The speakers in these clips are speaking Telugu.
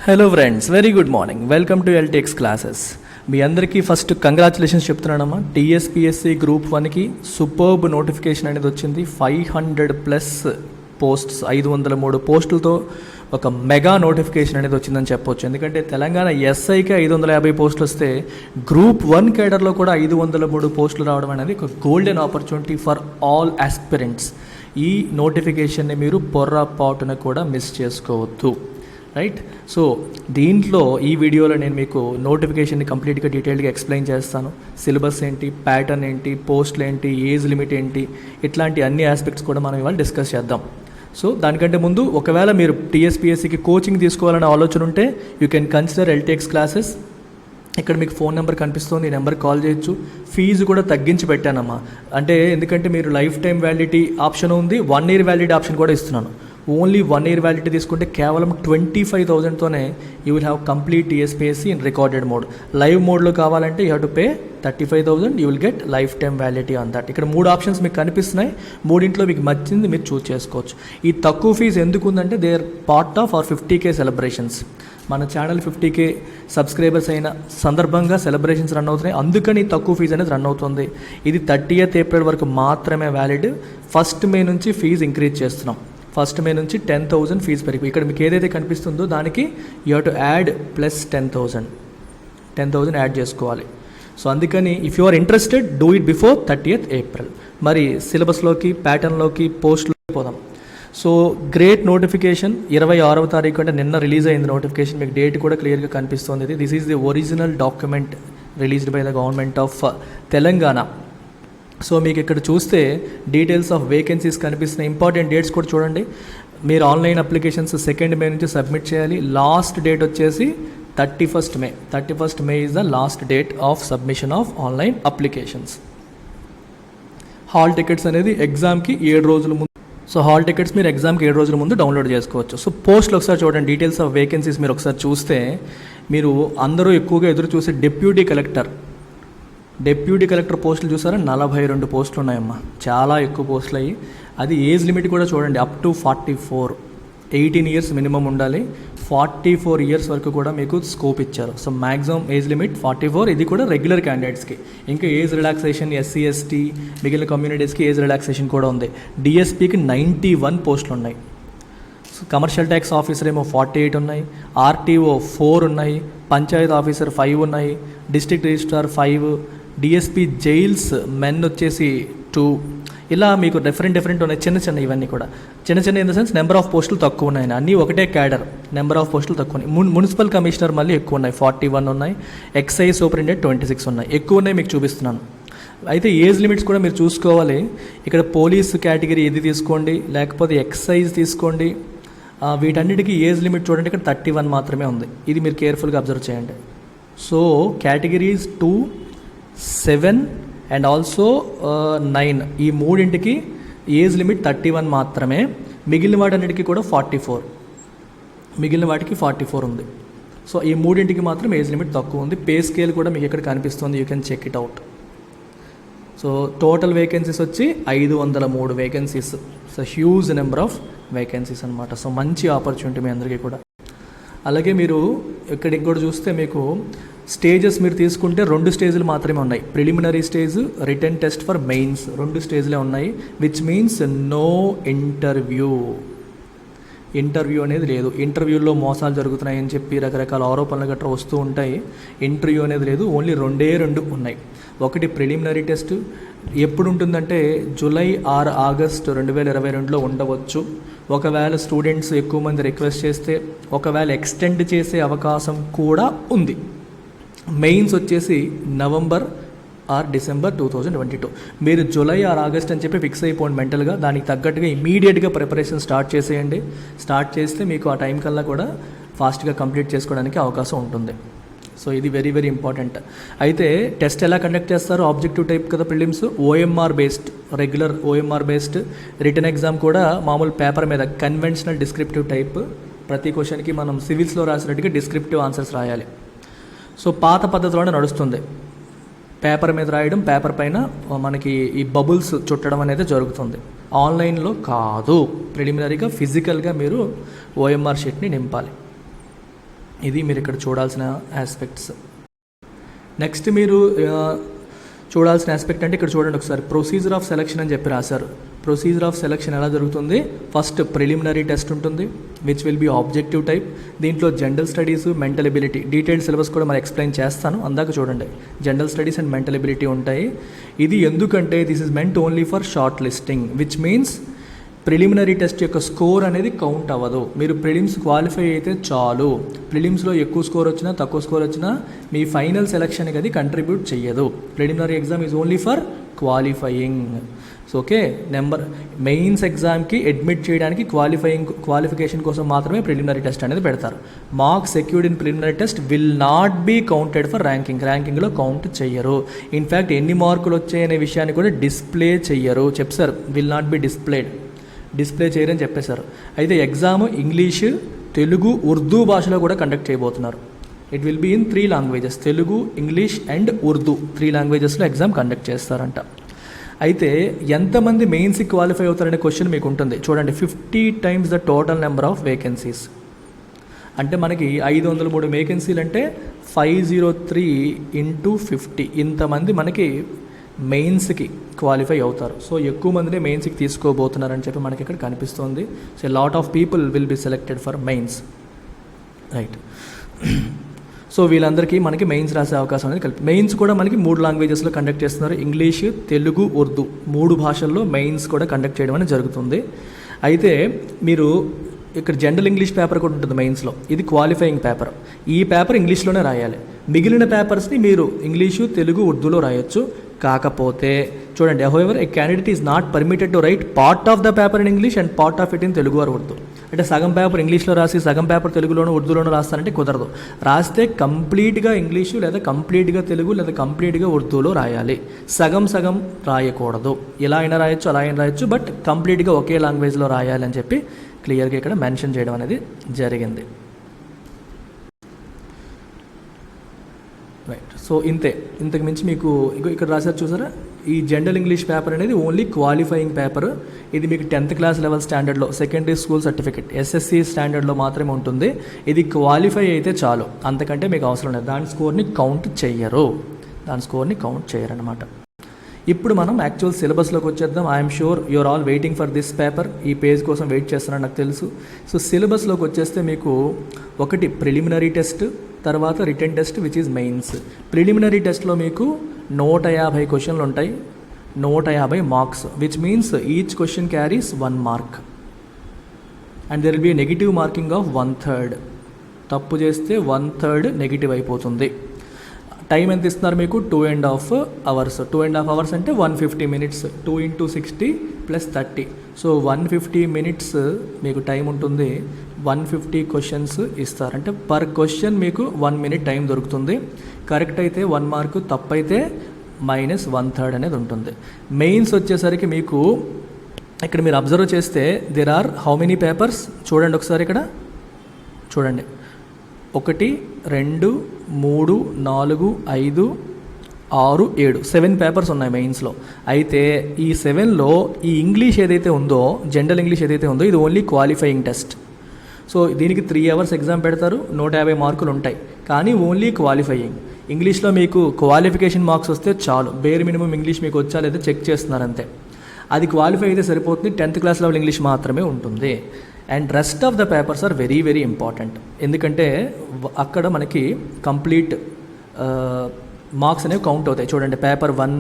Hello friends, very good morning. Welcome to LTX classes. మీ అందరికీ ఫస్ట్ కంగ్రాచులేషన్స్ చెప్తున్నానమ్మా. టీఎస్పీఎస్సీ గ్రూప్ 1కి సూపర్బ్ నోటిఫికేషన్ అనేది వచ్చింది. 500+ పోస్ట్స్, 503 పోస్టులతో ఒక మెగా నోటిఫికేషన్ అనేది వచ్చిందని చెప్పొచ్చు. ఎందుకంటే తెలంగాణ ఎస్ఐకి 550 పోస్టులు వస్తే గ్రూప్ 1 కేడర్లో కూడా 503 పోస్టులు రావడం అనేది ఒక golden opportunity for all aspirants. ఈ నోటిఫికేషన్ని మీరు పొర్రపాటున కూడా మిస్ చేసుకోవద్దు, రైట్? సో దీంట్లో ఈ వీడియోలో నేను మీకు నోటిఫికేషన్ని కంప్లీట్గా డీటెయిల్గా ఎక్స్ప్లెయిన్ చేస్తాను. సిలబస్ ఏంటి, ప్యాటర్న్ ఏంటి, పోస్టులు ఏంటి, ఏజ్ లిమిట్ ఏంటి, ఇట్లాంటి అన్ని ఆస్పెక్ట్స్ కూడా మనం ఇవాళ డిస్కస్ చేద్దాం. సో దానికంటే ముందు, ఒకవేళ మీరు టీఎస్పీఎస్సీకి కోచింగ్ తీసుకోవాలనే ఆలోచన ఉంటే you can consider LTX classes. ఇక్కడ మీకు ఫోన్ నెంబర్ కనిపిస్తుంది, ఈ నెంబర్కి కాల్ చేయొచ్చు. ఫీజు కూడా తగ్గించి పెట్టానమ్మా. అంటే ఎందుకంటే మీరు లైఫ్ టైం వ్యాలిడిటీ ఆప్షన్ ఉంది, 1 year వ్యాలిడిటీ ఆప్షన్ కూడా ఇస్తున్నాను. ఓన్లీ 1 year వ్యాలిడిటీ తీసుకుంటే కేవలం 25,000తోనే you will have complete TSPSC in recorded mode. Live మోడ్లో కావాలంటే you have to pay 35,000. You will get life time validity on that. ఇక్కడ 3 ఆప్షన్స్ మీకు కనిపిస్తున్నాయి. 3 మీకు నచ్చింది మీరు చూస్ చేసుకోవచ్చు. ఈ తక్కువ ఫీజు ఎందుకు ఉందంటే they are part of our 50K celebrations. మన ఛానల్ 50K సబ్స్క్రైబర్స్ అయిన సందర్భంగా సెలబ్రేషన్స్ రన్ అవుతున్నాయి. అందుకని తక్కువ ఫీజు అనేది రన్ అవుతుంది. ఇది 30th April వరకు మాత్రమే వ్యాలిడ్. 1st May నుంచి ఫీజు ఇంక్రీజ్ చేస్తున్నాం. 1st May నుంచి 10,000 ఫీజు పెరిగి, ఇక్కడ మీకు ఏదైతే కనిపిస్తుందో దానికి you have to add plus 10,000 add చేసుకోవాలి. సో అందుకని if you are interested do it before 30th April. మరి సిలబస్లోకి, ప్యాటర్న్లోకి, పోస్ట్లోకి పోదాం. So great notification. 26వ తారీఖు అంటే నిన్న రిలీజ్ అయింది నోటిఫికేషన్. మీకు డేట్ కూడా క్లియర్గా కనిపిస్తుంది. ఇది this is the original document released by the government of Telangana. So మీకు ఇక్కడ చూస్తే డీటెయిల్స్ ఆఫ్ వేకెన్సీస్ కనిపిస్తున్నాయి. ఇంపార్టెంట్ డేట్స్ కూడా చూడండి. మీరు ఆన్లైన్ అప్లికేషన్స్ 2nd May నుంచి సబ్మిట్ చేయాలి. లాస్ట్ డేట్ వచ్చేసి 31st May. 31st May is the last date of submission of online applications. Hall tickets అనేది ఎగ్జామ్కి 7 రోజుల ముందు. సో హాల్ టికెట్స్ మీరు ఎగ్జామ్కి 7 రోజుల ముందు డౌన్లోడ్ చేసుకోవచ్చు. సో పోస్టులు ఒకసారి చూడండి. డీటెయిల్స్ ఆఫ్ వేకెన్సీస్ మీరు ఒకసారి చూస్తే, మీరు అందరూ ఎక్కువగా ఎదురు చూసే డిప్యూటీ కలెక్టర్ పోస్టులు చూసారా? 42 పోస్టులు ఉన్నాయమ్మా. చాలా ఎక్కువ పోస్టులు అయ్యి. అది ఏజ్ లిమిట్ కూడా చూడండి, అప్ టు 44. 18 years మినిమం ఉండాలి. 44 years వరకు కూడా మీకు స్కోప్ ఇచ్చారు. So maximum age limit 44. ఇది కూడా రెగ్యులర్ క్యాండిడేట్స్కి. ఇంకా ఏజ్ రిలాక్సేషన్ SC ST మిగిలిన కమ్యూనిటీస్కి ఏజ్ రిలాక్సేషన్ కూడా ఉంది. డిఎస్పీకి 91 పోస్టులు ఉన్నాయి. సో కమర్షియల్ ట్యాక్స్ ఆఫీసర్ ఏమో 48 ఉన్నాయి. RTO 4 ఉన్నాయి. పంచాయత్ ఆఫీసర్ 5 ఉన్నాయి. District registrar 5. DSP jails men వచ్చేసి 2. ఇలా మీకు డిఫరెంట్ ఉన్నాయి. చిన్న ఇవన్నీ కూడా చిన్న in the sense number of పోస్టులు తక్కువ ఉన్నాయి. అన్నీ ఒకటే క్యాడర్, నెంబర్ ఆఫ్ పోస్టులు తక్కువ ఉన్నాయి. మున్సిపల్ కమిషనర్ మళ్ళీ ఎక్కువ ఉన్నాయి, 41 ఉన్నాయి. ఎక్సైజ్ సూపరింటెండెంట్ 26 ఉన్నాయి. ఎక్కువ ఉన్నాయి, మీకు చూపిస్తున్నాను. అయితే ఏజ్ లిమిట్స్ కూడా మీరు చూసుకోవాలి. ఇక్కడ పోలీస్ కేటగిరీ ఇది తీసుకోండి, లేకపోతే ఎక్సైజ్ తీసుకోండి. వీటన్నిటికీ ఏజ్ లిమిట్ చూడండి, ఇక్కడ 31 మాత్రమే ఉంది. ఇది మీరు కేర్ఫుల్గా అబ్జర్వ్ చేయండి. సో కేటగిరీస్ 2, 7 అండ్ ఆల్సో 9, ఈ 3కి ఏజ్ లిమిట్ 31 మాత్రమే. మిగిలిన వాటన్నిటికీ కూడా 44. మిగిలిన వాటికి 44 ఉంది. సో ఈ 3కి మాత్రం ఏజ్ లిమిట్ తక్కువ ఉంది. పే స్కేల్ కూడా మీకు ఇక్కడ కనిపిస్తుంది, you can check it out. So total vacancies వచ్చి 503 vacancies. So huge number of vacancies అనమాట. సో మంచి ఆపర్చునిటీ మీ అందరికీ కూడా. అలాగే మీరు ఇక్కడ ఇంకోటి చూస్తే, మీకు స్టేజెస్ మీరు తీసుకుంటే 2 స్టేజ్లు మాత్రమే ఉన్నాయి. Preliminary stage, written test for mains, 2 స్టేజ్లే ఉన్నాయి. విచ్ మీన్స్ నో ఇంటర్వ్యూ అనేది లేదు. ఇంటర్వ్యూల్లో మోసాలు జరుగుతున్నాయని చెప్పి రకరకాల ఆరోపణలు గట్రా వస్తూ ఉంటాయి. ఇంటర్వ్యూ అనేది లేదు. ఓన్లీ 2 ఉన్నాయి. ఒకటి ప్రిలిమినరీ టెస్ట్. ఎప్పుడు ఉంటుందంటే జూలై ఆర్ ఆగస్ట్ 2022లో ఉండవచ్చు. ఒకవేళ స్టూడెంట్స్ ఎక్కువ మంది రిక్వెస్ట్ చేస్తే ఒకవేళ ఎక్స్టెండ్ చేసే అవకాశం కూడా ఉంది. మెయిన్స్ వచ్చేసి నవంబర్ ఆర్ డిసెంబర్ 2022. మీరు జూలై ఆర్ ఆగస్ట్ అని చెప్పి ఫిక్స్ అయిపోండి మెంటల్గా. దానికి తగ్గట్టుగా ఇమీడియట్గా ప్రిపరేషన్ స్టార్ట్ చేసేయండి. స్టార్ట్ చేస్తే మీకు ఆ టైం కల్లా కూడా ఫాస్ట్గా కంప్లీట్ చేసుకోవడానికి అవకాశం ఉంటుంది. సో ఇది వెరీ ఇంపార్టెంట్. అయితే టెస్ట్ ఎలా కండక్ట్ చేస్తారు? ఆబ్జెక్టివ్ టైప్ కదా prelims, OMR based, regular OMR based. Written exam కూడా మామూలు పేపర్ మీద కన్వెన్షనల్ డిస్క్రిప్టివ్ టైప్. ప్రతి క్వశ్చన్కి మనం సివిల్స్లో రాసినట్టుగా డిస్క్రిప్టివ్ ఆన్సర్స్ రాయాలి. సో పాత పద్ధతిలోనే నడుస్తుంది. పేపర్ మీద రాయడం, పేపర్ పైన మనకి ఈ బబుల్స్ చుట్టడం అనేది జరుగుతుంది. ఆన్లైన్లో కాదు. ప్రిలిమినరీగా ఫిజికల్గా మీరు OMR షీట్ని నింపాలి. ఇది మీరు ఇక్కడ చూడాల్సిన ఆస్పెక్ట్స్. నెక్స్ట్ మీరు చూడాల్సిన ఆస్పెక్ట్ అంటే ఇక్కడ చూడండి ఒకసారి, ప్రొసీజర్ ఆఫ్ సెలక్షన్ అని చెప్పి రాశారు. ప్రొసీజర్ ఆఫ్ సెలక్షన్ ఎలా జరుగుతుంది? ఫస్ట్ ప్రిలిమినరీ టెస్ట్ ఉంటుంది which will be objective type. దీంట్లో general studies, mental ability, detailed syllabus కూడా మరి ఎక్స్ప్లెయిన్ చేస్తాను, అందాక చూడండి. General studies and mental ability ఉంటాయి. ఇది ఎందుకంటే this is meant only for short listing, which means preliminary test యొక్క స్కోర్ అనేది కౌంట్ అవ్వదు. మీరు ప్రిలిమ్స్ క్వాలిఫై అయితే చాలు. ప్రిలిమ్స్లో ఎక్కువ స్కోర్ వచ్చినా తక్కువ స్కోర్ వచ్చినా మీ ఫైనల్ సెలక్షన్కి అది కంట్రిబ్యూట్ చెయ్యదు. Preliminary exam is only for qualifying. So okay, mains ఎగ్జామ్కి అడ్మిట్ చేయడానికి క్వాలిఫికేషన్ కోసం మాత్రమే ప్రిలిమినరీ టెస్ట్ అనేది పెడతారు. Marks secured in preliminary test will not be counted for ర్యాంకింగ్లో కౌంట్ చెయ్యరు. ఇన్ఫ్యాక్ట్ ఎన్ని మార్కులు వచ్చాయనే విషయాన్ని కూడా డిస్ప్లే చెయ్యరు. చెప్తారు విల్ నాట్ బీ డిస్ప్లే చేయరని చెప్పేశారు. అయితే ఎగ్జామ్ ఇంగ్లీష్, తెలుగు, ఉర్దూ భాషలో కూడా కండక్ట్ చేయబోతున్నారు. It will be in 3 languages, Telugu, English and Urdu 3 లాంగ్వేజెస్లో ఎగ్జామ్ కండక్ట్ చేస్తారంట. అయితే ఎంతమంది మెయిన్స్కి క్వాలిఫై అవుతారనే క్వశ్చన్ మీకు ఉంటుంది. చూడండి, 50 times the total number of vacancies. అంటే మనకి 503 వేకెన్సీలు అంటే 503 × 50 ఇంతమంది మనకి మెయిన్స్కి క్వాలిఫై అవుతారు. సో ఎక్కువ మందినే మెయిన్స్కి తీసుకోబోతున్నారని చెప్పి మనకి ఇక్కడ కనిపిస్తుంది. So lot of people will be selected for mains, right. So వీళ్ళందరికీ మనకి మెయిన్స్ రాసే అవకాశం అనేది మెయిన్స్ కూడా మనకి 3 లాంగ్వేజెస్లో కండక్ట్ చేస్తున్నారు. ఇంగ్లీష్, తెలుగు, ఉర్దూ 3 భాషల్లో మెయిన్స్ కూడా కండక్ట్ చేయడం అనేది జరుగుతుంది. అయితే మీరు ఇక్కడ జనరల్ ఇంగ్లీష్ పేపర్ కూడా ఉంటుంది మెయిన్స్లో. ఇది క్వాలిఫైయింగ్ పేపర్. ఈ పేపర్ ఇంగ్లీష్లోనే రాయాలి. మిగిలిన పేపర్స్ని మీరు ఇంగ్లీషు, తెలుగు, ఉర్దూలో రాయొచ్చు. కాకపోతే చూడండి, however a candidate is not permitted to write part of the paper in English and part of it in Telugu or Urdu. అంటే సగం పేపర్ ఇంగ్లీష్లో రాసి సగం పేపర్ తెలుగులోనూ ఉర్దూలోనూ రాస్తారంటే కుదరదు. రాస్తే కంప్లీట్గా ఇంగ్లీషు లేదా కంప్లీట్గా తెలుగు లేదా కంప్లీట్గా ఉర్దూలో రాయాలి. సగం సగం రాయకూడదు. ఇలా అయినా రాయొచ్చు, అలా అయినా రాయొచ్చు, బట్ కంప్లీట్గా ఒకే లాంగ్వేజ్లో రాయాలి అని చెప్పి క్లియర్గా ఇక్కడ మెన్షన్ చేయడం అనేది జరిగింది, రైట్. సో ఇంతకు మించి మీకు ఇక్కడ రాశారు చూసారా, ఈ జనరల్ ఇంగ్లీష్ పేపర్ అనేది ఓన్లీ క్వాలిఫైయింగ్ పేపర్. ఇది మీకు 10th క్లాస్ లెవెల్ స్టాండర్డ్లో, సెకండరీ స్కూల్ సర్టిఫికేట్ SSC స్టాండర్డ్లో మాత్రమే ఉంటుంది. ఇది క్వాలిఫై అయితే చాలు, అంతకంటే మీకు అవసరం లేదు. దాని స్కోర్ని కౌంట్ చేయరనమాట. ఇప్పుడు మనం యాక్చువల్ సిలబస్లోకి వచ్చేద్దాం. I'm sure you're all waiting for this paper. ఈ పేజ్ కోసం వెయిట్ చేస్తున్నాను నాకు తెలుసు. సో సిలబస్లోకి వచ్చేస్తే మీకు ఒకటి ప్రిలిమినరీ టెస్ట్, తర్వాత written test which is mains. Preliminary టెస్ట్లో మీకు 150 క్వశ్చన్లు ఉంటాయి, 150 marks, which means each question carries 1 mark and there will be negative marking of 1/3. తప్పు చేస్తే 1/3 నెగిటివ్ అయిపోతుంది. టైం ఎంత ఇస్తున్నారు మీకు? 2.5 hours. 2.5 hours అంటే 150 minutes. 2 × 60 + 30. సో 150 minutes మీకు టైం ఉంటుంది. 150 questions ఇస్తారు. అంటే పర్ క్వశ్చన్ మీకు 1 minute టైం దొరుకుతుంది. కరెక్ట్ అయితే 1 mark, తప్పు అయితే -1/3 అనేది ఉంటుంది. మెయిన్స్ వచ్చేసరికి మీకు ఇక్కడ మీరు అబ్జర్వ్ చేస్తే there are how many papers చూడండి ఒకసారి. ఇక్కడ చూడండి, 1 2 3 4 5 6 7 7 పేపర్స్ ఉన్నాయి మెయిన్స్లో. అయితే ఈ 7లో ఈ ఇంగ్లీష్ ఏదైతే ఉందో, జనరల్ ఇంగ్లీష్ ఏదైతే ఉందో, ఇది ఓన్లీ క్వాలిఫైయింగ్ టెస్ట్. సో దీనికి 3 hours ఎగ్జామ్ పెడతారు, 150 మార్కులు ఉంటాయి, కానీ ఓన్లీ క్వాలిఫైయింగ్. ఇంగ్లీష్లో మీకు క్వాలిఫికేషన్ మార్క్స్ వస్తే చాలు. బేర్ మినిమం ఇంగ్లీష్ మీకు వచ్చా లేదా చెక్ చేస్తున్నారు అంతే. అది క్వాలిఫై అయితే సరిపోతుంది. 10th క్లాస్ లెవెల్ ఇంగ్లీష్ మాత్రమే ఉంటుంది. And rest of the papers are very very important. ఎందుకంటే అక్కడ మనకి కంప్లీట్ మార్క్స్ అనేవి కౌంట్ అవుతాయి. చూడండి, పేపర్ 1,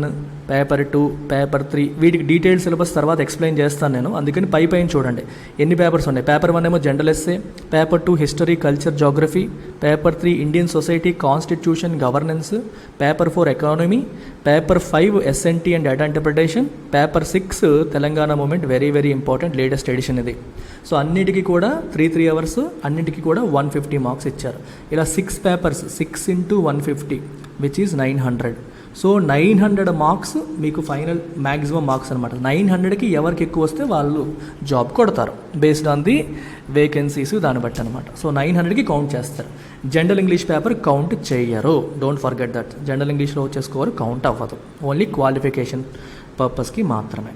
పేపర్ 2, పేపర్ 3, వీటికి డీటెయిల్డ్ సిలబస్ తర్వాత ఎక్స్ప్లెయిన్ చేస్తాను నేను. అందుకని పైన చూడండి ఎన్ని పేపర్స్ ఉన్నాయి. పేపర్ 1 ఏమో general essay, paper 2 history, culture, geography, paper 3 Indian society, constitution, governance, paper 4 economy, paper 5 SNT and data interpretation, paper 6 Telangana movement, very very important, latest edition ఇది. సో అన్నిటికీ కూడా 3 hours, అన్నిటికీ కూడా 150 మార్క్స్ ఇచ్చారు. ఇలా 6 papers, 6 × 150 which is 900. So 900 marks మీకు ఫైనల్ మ్యాక్సిమం మార్క్స్ అనమాట. 900కి ఎవరికి ఎక్కువ వస్తే వాళ్ళు జాబ్ కొడతారు బేస్డ్ ఆన్ ది వేకెన్సీస్, దాన్ని బట్టి అనమాట. సో 900కి కౌంట్ చేస్తారు. జనరల్ ఇంగ్లీష్ పేపర్ కౌంట్ చేయరు. Don't forget that. జనరల్ ఇంగ్లీష్లో వచ్చే స్కోర్ కౌంట్ అవ్వదు, ఓన్లీ క్వాలిఫికేషన్ పర్పస్కి మాత్రమే.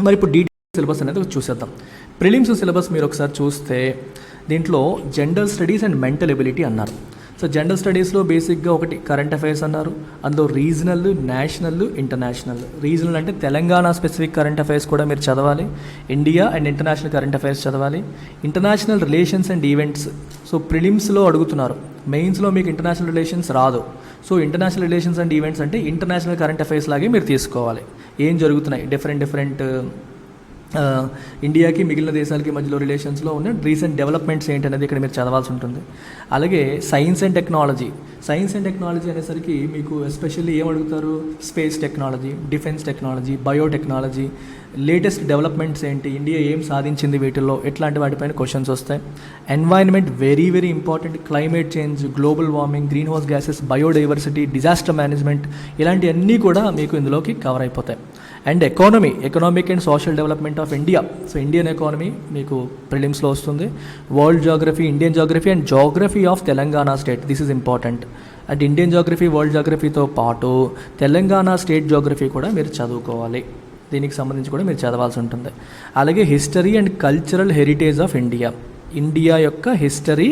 మరి ఇప్పుడు డీటెయిల్ సిలబస్ అనేది చూసేద్దాం. ప్రిలిమ్స్ సిలబస్ మీరు ఒకసారి చూస్తే దీంట్లో gender studies and mental ability అన్నారు. సో జెండర్ స్టడీస్లో బేసిక్గా ఒకటి కరెంట్ అఫైర్స్ అన్నారు, అందులో రీజనల్, నేషనల్, ఇంటర్నేషనల్. రీజనల్ అంటే తెలంగాణ స్పెసిఫిక్ కరెంట్ అఫైర్స్ కూడా మీరు చదవాలి, India and international current affairs చదవాలి. International relations and events, so ప్రిలిమ్స్లో అడుగుతున్నారు, మెయిన్స్లో మీకు ఇంటర్నేషనల్ రిలేషన్స్ రాదు. So international relations and events అంటే ఇంటర్నేషనల్ కరెంట్ అఫైర్స్ లాగే మీరు తీసుకోవాలి. ఏం జరుగుతున్నాయి డిఫరెంట్ ఇండియాకి మిగిలిన దేశాలకి మధ్యలో రిలేషన్స్లో ఉన్న రీసెంట్ డెవలప్మెంట్స్ ఏంటనేది ఇక్కడ మీరు చదవాల్సి ఉంటుంది. అలాగే సైన్స్ అండ్ టెక్నాలజీ అనేసరికి మీకు ఎస్పెషల్లీ ఏం అడుగుతారు, space technology, defence technology, biotechnology, latest developments ఏంటి, ఇండియా ఏం సాధించింది వీటిల్లో, ఎట్లాంటి వాటిపైన క్వశ్చన్స్ వస్తాయి. Environment very very important, climate change, global warming, green house gases, biodiversity, disaster management, ఇలాంటివన్నీ కూడా మీకు ఇందులోకి కవర్ అయిపోతాయి. And economic and social development of India, so Indian economy మీకు ప్రిలిమ్స్లో వస్తుంది. World geography, Indian geography and geography of Telangana state, this is important. And Indian geography, world జాగ్రఫీతో పాటు తెలంగాణ స్టేట్ జాగ్రఫీ కూడా మీరు చదువుకోవాలి, దీనికి సంబంధించి కూడా మీరు చదవాల్సి ఉంటుంది. అలాగే history and cultural heritage of India యొక్క history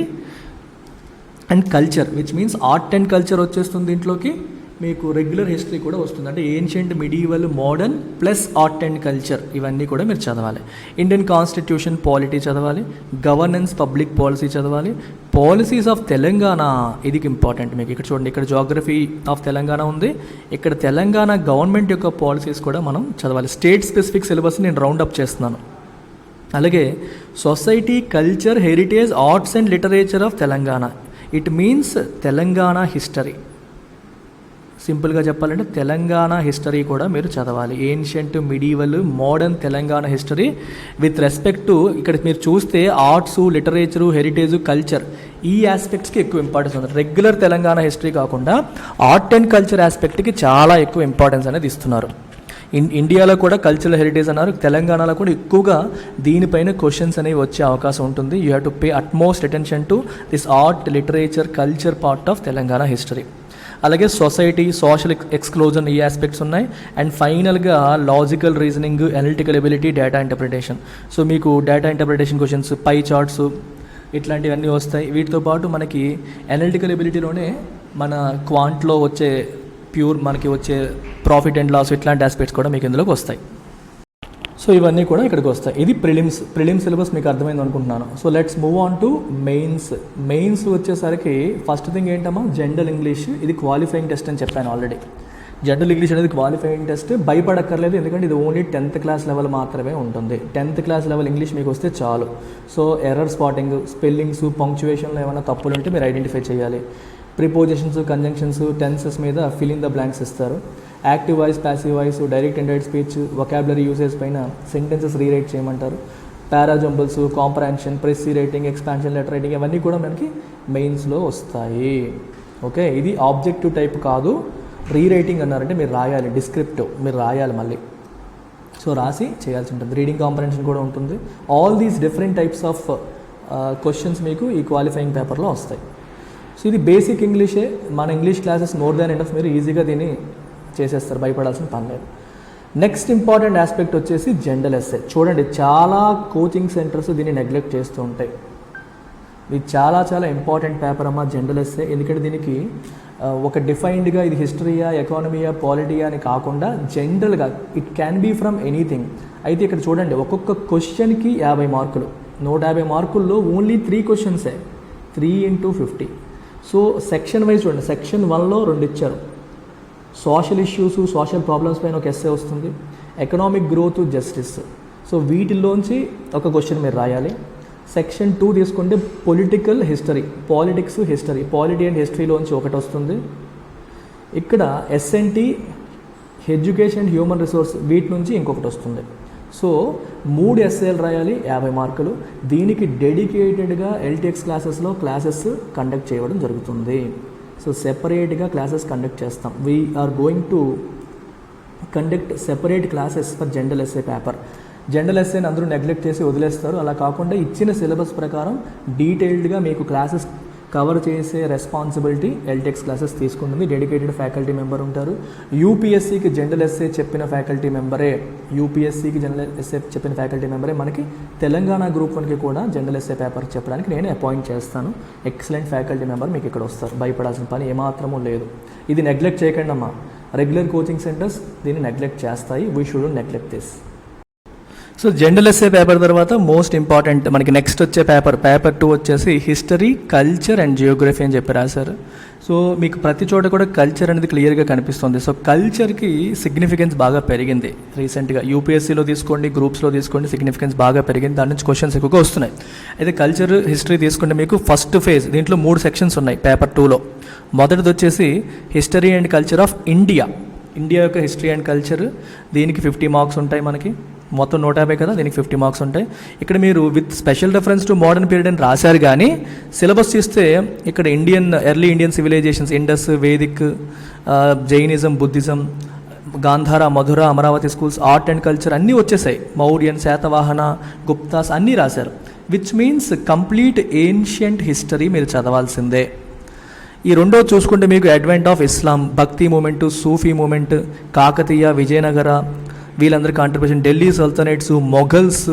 and culture, which means art and culture వచ్చేస్తుంది దీంట్లోకి. మీకు రెగ్యులర్ హిస్టరీ కూడా వస్తుంది, అంటే ancient, medieval, modern plus art and culture, ఇవన్నీ కూడా మీరు చదవాలి. ఇండియన్ కాన్స్టిట్యూషన్ పాలిటీ చదవాలి, గవర్నెన్స్, పబ్లిక్ పాలసీ చదవాలి, పాలసీస్ ఆఫ్ తెలంగాణ, ఇది ఇంపార్టెంట్ మీకు. ఇక్కడ చూడండి, ఇక్కడ జాగ్రఫీ ఆఫ్ తెలంగాణ ఉంది, ఇక్కడ తెలంగాణ గవర్నమెంట్ యొక్క పాలసీస్ కూడా మనం చదవాలి. స్టేట్ స్పెసిఫిక్ సిలబస్ నేను రౌండప్ చేస్తున్నాను. అలాగే society, culture, heritage, arts and literature of Telangana, it means Telangana history. సింపుల్గా చెప్పాలంటే తెలంగాణ హిస్టరీ కూడా మీరు చదవాలి. Ancient, medieval, modern Telangana history with respect to, ఇక్కడ మీరు చూస్తే ఆర్ట్స్, లిటరేచరు, హెరిటేజ్, కల్చర్, ఈ ఆస్పెక్ట్స్కి ఎక్కువ ఇంపార్టెన్స్ ఉంది. రెగ్యులర్ తెలంగాణ హిస్టరీ కాకుండా ఆర్ట్ అండ్ కల్చర్ ఆస్పెక్ట్కి చాలా ఎక్కువ ఇంపార్టెన్స్ అనేది ఇస్తున్నారు. ఇండియాలో కూడా కల్చరల్ హెరిటేజ్ అన్నారు, తెలంగాణలో కూడా ఎక్కువగా దీనిపైన క్వశ్చన్స్ అనేవి వచ్చే అవకాశం ఉంటుంది. You have to pay utmost attention to this art, literature, culture part of Telangana history. అలాగే సొసైటీ, సోషల్ ఎక్స్క్లూజన్, ఈ ఆస్పెక్ట్స్ ఉన్నాయి. అండ్ ఫైనల్గా logical reasoning, analytical ability, data interpretation. So మీకు data interpretation questions, pie charts, ఇట్లాంటివన్నీ వస్తాయి. వీటితో పాటు మనకి అనలిటికల్ ఎబిలిటీలోనే మన క్వాంట్లో వచ్చే మనకి వచ్చే ప్రాఫిట్ అండ్ లాస్, ఇట్లాంటి ఆస్పెక్ట్స్ కూడా మీకు ఇందులోకి వస్తాయి. సో ఇవన్నీ కూడా ఇక్కడికి వస్తాయి. ఇది ప్రిలిమ్స్ సిలబస్ మీకు అర్థమైంది అనుకుంటున్నాను. So let's move on to mains వచ్చేసరికి ఫస్ట్ థింగ్ ఏంటమ్మా, జనరల్ ఇంగ్లీష్. ఇది క్వాలిఫైయింగ్ టెస్ట్ అని చెప్పాను ఆల్రెడీ. జనరల్ ఇంగ్లీష్ అనేది క్వాలిఫైయింగ్ టెస్ట్, భయపడక్కర్లేదు, ఎందుకంటే ఇది ఓన్లీ 10th క్లాస్ లెవెల్ మాత్రమే ఉంటుంది. 10th క్లాస్ లెవెల్ ఇంగ్లీష్ మీకు వస్తే చాలు. సో ఎర్రర్ స్పాటింగ్, స్పెల్లింగ్స్, పంక్చువేషన్లో ఏమైనా తప్పులు ఉంటే మీరు ఐడెంటిఫై చేయాలి. ప్రిపోజిషన్స్, కంజంక్షన్స్, టెన్సెస్ మీద ఫిల్ ఇన్ ద బ్లాంక్స్ ఇస్తారు. Active voice, passive voice, direct indirect speech, vocabulary usage పైన సెంటెన్సెస్ రీరైట్ చేయమంటారు. Parajumbles, comprehension, ప్రెసీ writing, expansion letter writing, ఇవన్నీ కూడా మనకి మెయిన్స్లో వస్తాయి. ఓకే, ఇది ఆబ్జెక్టివ్ టైప్ కాదు, రీరైటింగ్ అన్నారంటే మీరు రాయాలి, డిస్క్రిప్టివ్ మీరు రాయాలి మళ్ళీ. సో రాసి చేయాల్సి ఉంటుంది. రీడింగ్ కాంప్రహెన్షన్ కూడా ఉంటుంది. All these different types of questions మీకు ఈ క్వాలిఫైయింగ్ పేపర్లో వస్తాయి. సో ఇది బేసిక్ ఇంగ్లీషే, మన English classes more than enough, మీరు ఈజీగా దీన్ని చేసేస్తారు, భయపడాల్సిన పని లేదు. నెక్స్ట్ ఇంపార్టెంట్ ఆస్పెక్ట్ వచ్చేసి జనరల్ ఎస్సే. చూడండి, చాలా కోచింగ్ సెంటర్స్ దీన్ని నెగ్లెక్ట్ చేస్తూ ఉంటాయి. ఇది చాలా చాలా ఇంపార్టెంట్ పేపర్ అమ్మా జనరల్ ఎస్సే. ఎందుకంటే దీనికి ఒక డిఫైన్డ్గా ఇది హిస్టరీయా, ఎకానమీయా, పాలిటీయా అని కాకుండా జనరల్గా it can be from anything. అయితే ఇక్కడ చూడండి, ఒక్కొక్క క్వశ్చన్కి 50 మార్కులు. 150 మార్కుల్లో ఓన్లీ 3 క్వశ్చన్సే, 3 × 50. సో సెక్షన్ వైజ్ చూడండి, సెక్షన్ 1లో 2 ఇచ్చారు. సోషల్ ఇష్యూస్, సోషల్ ప్రాబ్లమ్స్ పైన ఒక ఎస్సే వస్తుంది. Economic growth, justice. సో వీటిల్లోంచి ఒక క్వశ్చన్ మీరు రాయాలి. సెక్షన్ 2 తీసుకుంటే political history, politics, history, polity and హిస్టరీలోంచి ఒకటి వస్తుంది. ఇక్కడ ఎస్ఎన్టీ, ఎడ్యుకేషన్, హ్యూమన్ రిసోర్స్, వీటి నుంచి ఇంకొకటి వస్తుంది. సో 3 ఎస్ఏలు రాయాలి, 50 మార్కులు. దీనికి డెడికేటెడ్గా ఎల్టీఎక్స్ క్లాసెస్ కండక్ట్ చేయడం జరుగుతుంది. సో సెపరేట్గా క్లాసెస్ కండక్ట్ చేస్తాం. We are going to conduct separate classes for general SA paper. General ఎస్ఏని అందరూ నెగ్లెక్ట్ చేసి వదిలేస్తారు. అలా కాకుండా ఇచ్చిన సిలబస్ ప్రకారం డీటెయిల్డ్గా మీకు క్లాసెస్ కవర్ చేసే రెస్పాన్సిబిలిటీ ఎల్టెక్స్ క్లాసెస్ తీసుకుంటుంది. డెడికేటెడ్ ఫ్యాకల్టీ మెంబర్ ఉంటారు. యూపీఎస్సీకి జనరల్ ఎస్ఏ చెప్పిన ఫ్యాకల్టీ మెంబరే మనకి తెలంగాణ గ్రూప్ 1కి కూడా జనరల్ ఎస్ఏ పేపర్ చెప్పడానికి నేను అపాయింట్ చేస్తాను. ఎక్సలెంట్ ఫ్యాకల్టీ మెంబర్ మీకు ఇక్కడ వస్తారు. భయపడాల్సిన పని ఏమాత్రమూ లేదు. ఇది నెగ్లెక్ట్ చేయకండి అమ్మా. రెగ్యులర్ కోచింగ్ సెంటర్స్ దీన్ని నెగ్లెక్ట్ చేస్తాయి. We should neglect this. So general SA paper తర్వాత మోస్ట్ ఇంపార్టెంట్ మనకి నెక్స్ట్ వచ్చే పేపర్ 2 వచ్చేసి హిస్టరీ, కల్చర్ అండ్ జియోగ్రఫీ అని చెప్పి రాశారు. సో మీకు ప్రతి చోట కూడా కల్చర్ అనేది క్లియర్గా కనిపిస్తుంది. సో కల్చర్కి సిగ్నిఫికెన్స్ బాగా పెరిగింది రీసెంట్గా. యూపీఎస్సీలో తీసుకోండి, గ్రూప్స్లో తీసుకోండి, సిగ్నిఫికెన్స్ బాగా పెరిగింది. దాని నుంచి క్వశ్చన్స్ ఎక్కువగా వస్తున్నాయి. అయితే కల్చర్, హిస్టరీ తీసుకుంటే మీకు ఫస్ట్ ఫేజ్ దీంట్లో 3 సెక్షన్స్ ఉన్నాయి పేపర్ 2లో. మొదటిది వచ్చేసి history and culture of India యొక్క హిస్టరీ అండ్ కల్చర్. దీనికి 50 మార్క్స్ ఉంటాయి. మనకి మొత్తం 150 కదా, దీనికి 50 మార్క్స్ ఉంటాయి. ఇక్కడ మీరు with special reference to modern period అని రాశారు, కానీ సిలబస్ చూస్తే ఇక్కడ early Indian civilisations, Indus, Vedic, Jainism, Buddhism, Gandhara, Mathura, Amaravati schools, art and culture అన్నీ వచ్చేసాయి. మౌర్యన్, శాతవాహన, గుప్తాస్ అన్నీ రాశారు. Which means complete ancient history మీరు చదవాల్సిందే. ఈ రెండో చూసుకుంటే మీకు అడ్వెంట్ ఆఫ్ ఇస్లాం, భక్తి మూమెంట్, సూఫీ మూమెంట్, కాకతీయ, విజయనగర, వీళ్ళందరి కాంట్రిబ్యూషన్, ఢిల్లీ సల్తనేట్స్, మొఘల్స్,